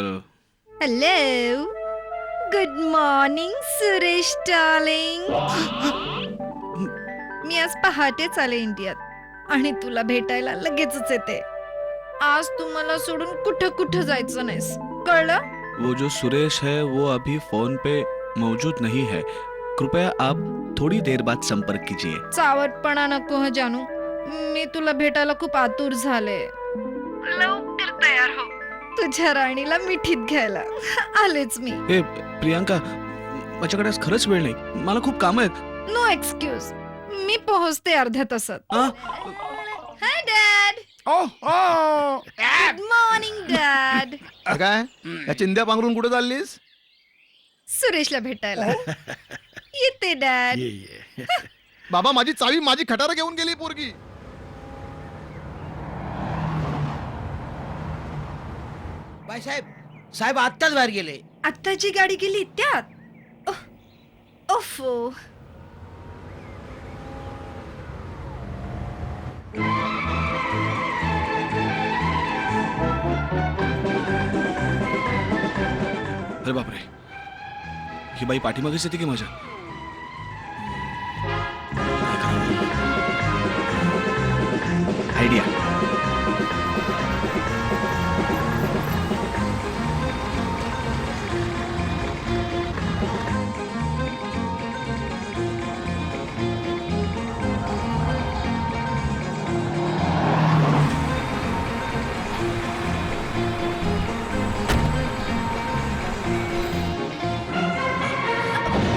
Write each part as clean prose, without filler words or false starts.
Hello, good morning Suresh darling. मी आज पहाटेच आले इंडियात आणि तुला भेटायला लगेचच येते. आज तू मला सोडून कुठं कुठं जायचं नाहीस, कळलं? वो जो सुरेश है वो अभी फोन पे मौजूद नहीं है. कृपया आप थोड़ी देर बाद संपर्क कीजिए. चावटपणा नको ह जानू. मी तुला भेटायला खूप आतुर झाले. लवकर तयार हो, तुझ्या राणीला मिठीत घ्यायला. आलेच मी. ए प्रियांका, माझ्याकडे आज खरंच वेळ नाही, मला खूप काम आहेत. नो एक्सक्यूज, मी पोहोचते अर्ध्या तासात. आ? हाय डॅड. Good morning dad. काय या चिंध्या पांघरून कुठे चाललीस? सुरेशला भेटायला येते डॅड. बाबा, माझी चावी माझी खटारा घेऊन गेली पोरगी. बाय साहेब आत्ताच बाहेर गेले. आत्ताची गाडी गेली त्यात. ओफो. अरे बापरे, ही बाई पाठीमागेच येते की माझ्या. Idea.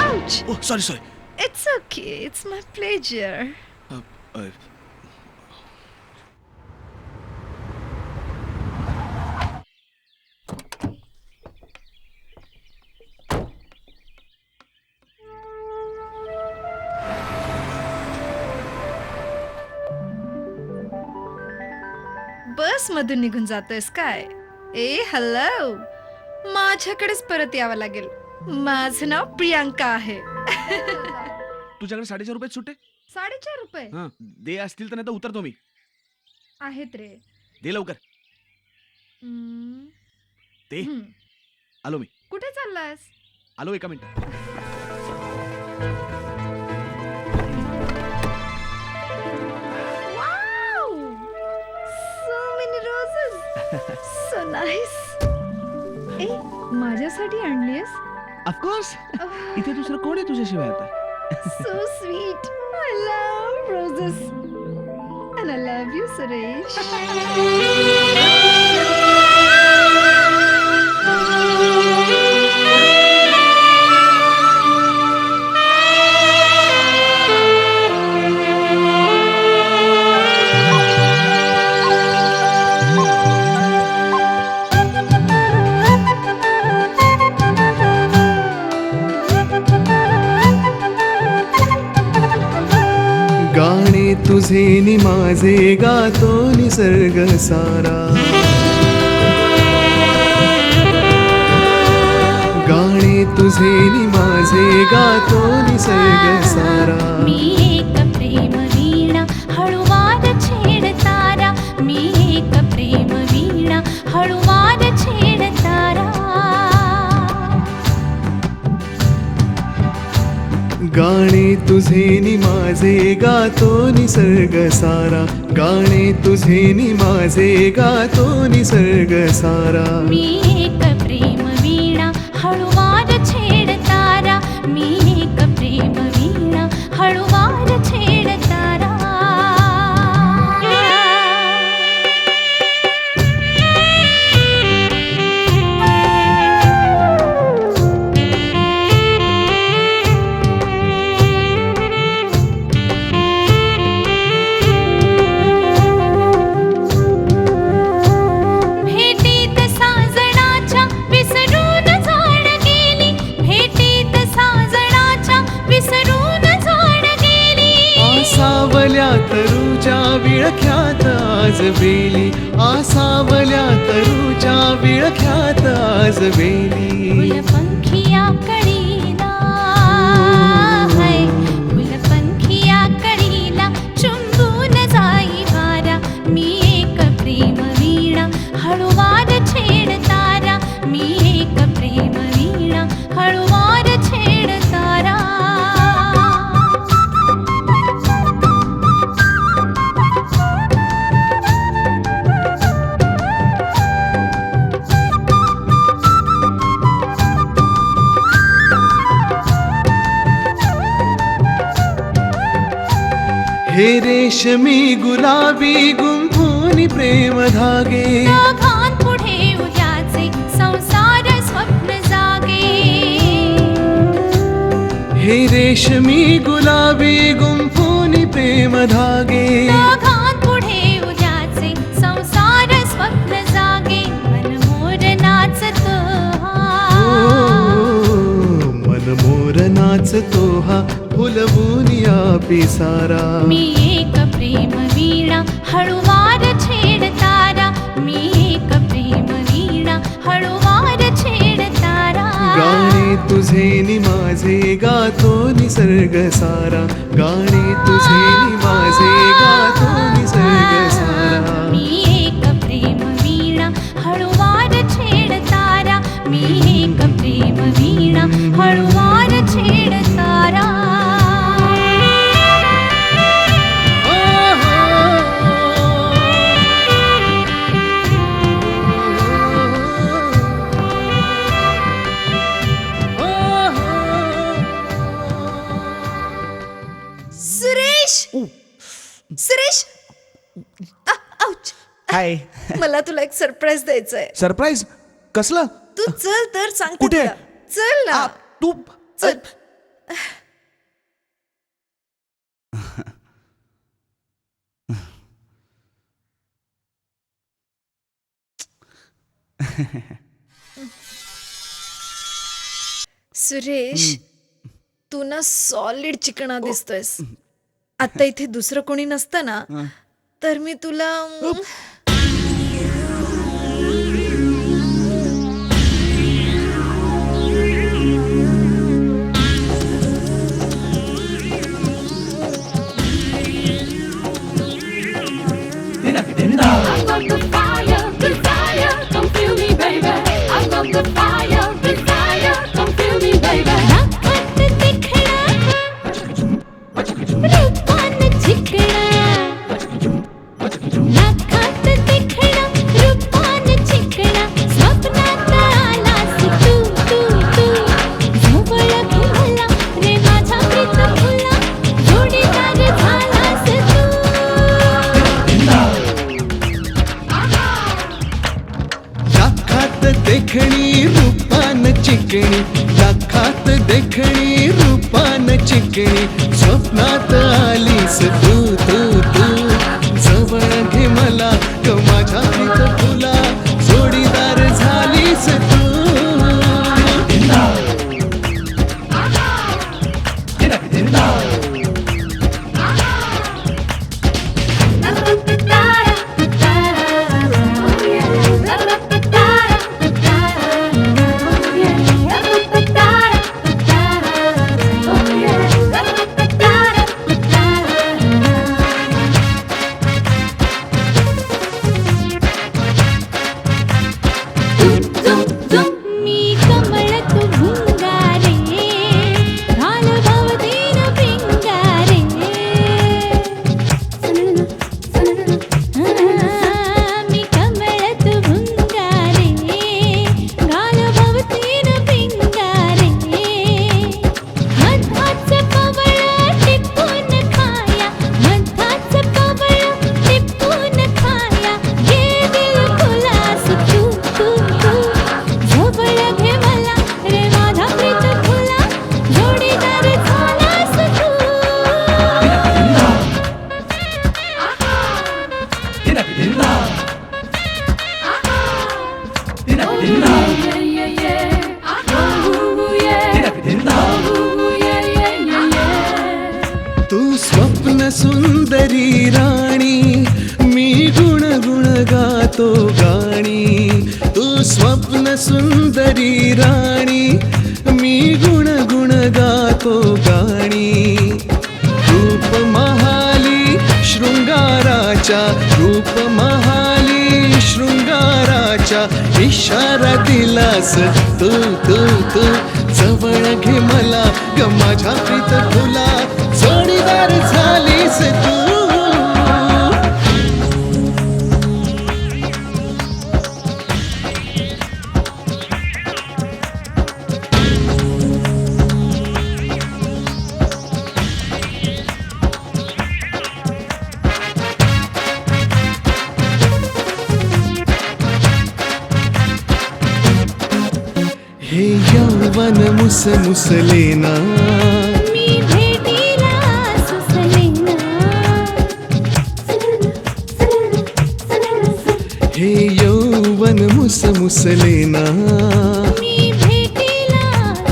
Ouch. Oh sorry. It's okay. It's my pleasure. Bus मधून निघून जातोयस काय? ए हॅलो, माझ्याकडेच परत यावं लागेल. माझं नाव प्रियांका आहे. तुझ्याकडे 4.5 रुपये सुट्टे? 4.5 रुपये हा, दे असतील तर नाही तर उतरतो मी. आहेत रे. दे लवकर. हम्म. दे. हम्म. आलो मी. कुठे चाललास? आलो, 1 minute. Wow! So many roses. So nice. ए, माझ्यासाठी आणलीस? ऑफकोर्स. इथे दुसरं कोण आहे तुझ्याशिवाय आता? So sweet. I love roses. And I love you, Suresh. गाणे तुझे नि माझे गातो निसर्ग सारा. गाणे तुझे नि माझे गातो निसर्ग सारा. मी एक प्रेम वीणा हळूवार छेड तारा. मी एक प्रेम वीणा हळूवार छेड तारा. गाणे तुझे नि माझे गातो निसर्ग सारा. गाणे तुझे नि माझे गातो निसर्ग सारा. मी एक प्रेम वीणा हळूवार छेड तारा. मी एक प्रेम वीणा हळूवार छेड तारा. भेटीत साजणाच्या विसरून जाण गेली. भेटीत साजणाच्या विसरून जाण गेली. आसावल्या तरुच्या विळख्यात आज बेली. आसावल्या तरुच्या विळख्यात आज बेली. फुलपंखिया कळीला हाय. फुलपंखिया कळीला चुंबून जाई वारा. मी एक प्रेम वीणा हळूवार छेड तारा. मी हे रेशमी गुलाबी गुंफोनी प्रेम धागे दोघांपुढे उद्याचे संसार स्वप्न जागे हे रेशमी गुलाबी गुंफोनी प्रेम धागे दोघांपुढे उद्याचे संसार स्वप्न जागे मनमोर नाचतो मनमोर नाचतो हा फुलवूनिया पिसारा मी एक प्रेम वीणा हळूवार छेडतारा मी एक प्रेम वीणा हळूवार छेडतारा गाणे तुझे नि माझे गातो निसर्ग सारा गाणे तुझे नि माझे गातो निसर्ग सारा मी एक प्रेम वीणा हळूवार छेडतारा मी एक प्रेम वीणा हळूवार छेडतारा सुरेश सुरेश आउच हाय मला तुला एक सरप्राईज द्यायचंय. सरप्राईज कसलं तू चल तर सांगते कुठे? तुला. चल ना तू चल. सुरेश तू ना सॉलिड चिकणा दिसतोयस. आता इथे दुसरं कोणी नसतं ना तर मी तुला I love the fire, desire, come feel me, baby. I love the fire, desire, come feel me, baby. नाकात तिखडा रूपान चिकणा स्वप्नात आलास तू तू तू झोवळ घेला रे माझा प्रीत फुला जोडीदार झालास तू लाखात देखणी रूपान चिकणी लाखात देखणी रूपान चिकणी स्वप्नात आलीस तू तू तू जवळ घे मला ग माझ्या प्रीत फुला जोडीदार झालीस तू मी कमळ तू भुंगारे घाल भवदीन पिंगारे मी कमळ तू भुंगारे घाल भवदीन पिंगारे मधाच पवळ टिपून खाया मधाच पवळ टिपून खाया घे दिल खुलास तू तू तू झोवळ घे मला रे माझा प्रीत फुला जोडीदार झालास तू तू स्वप्न सुंदरी राणी मी गुण गुण गातो गाणी तू स्वप्न सुंदरी राणी मी गुण गुण गातो गाणी रूप महाली शृंगाराच्या रूप महाली शृंगाराच्या इशारा दिलास तू तू तू जवळ घे मला ग माझ्या प्रीत फुला जोडीदार झालीस तू यौवन मुसमुसलेना मी भेटीला सुसलेना हे यौवन मुसमुसलेना मी भेटीला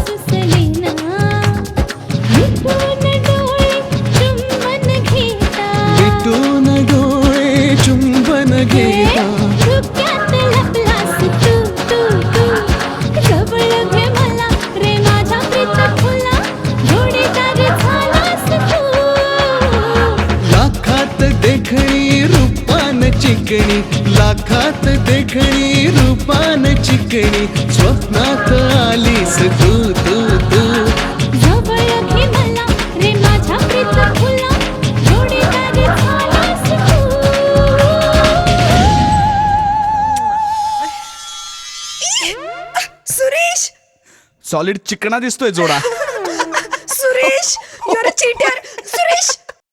सुसलेना मिटून डोळे चुंबन घेता मिटून डोळे चुंबन घेता डोक्यात लपलास तू तू तू जवळ घे मला रे माझ्या प्रीत फुला जोडीदार झालास तू लाखात देखणी रूपान चिकणी लाखात देखणी रूपान चिकणी स्वप्नात आलीस तू तू तू जवळ घे मला रे माझ्या प्रीत फुला जोडीदार झालास तू सुरेश सॉलिड चिकना दिसतोय जोडा. Suresh, you're a cheater.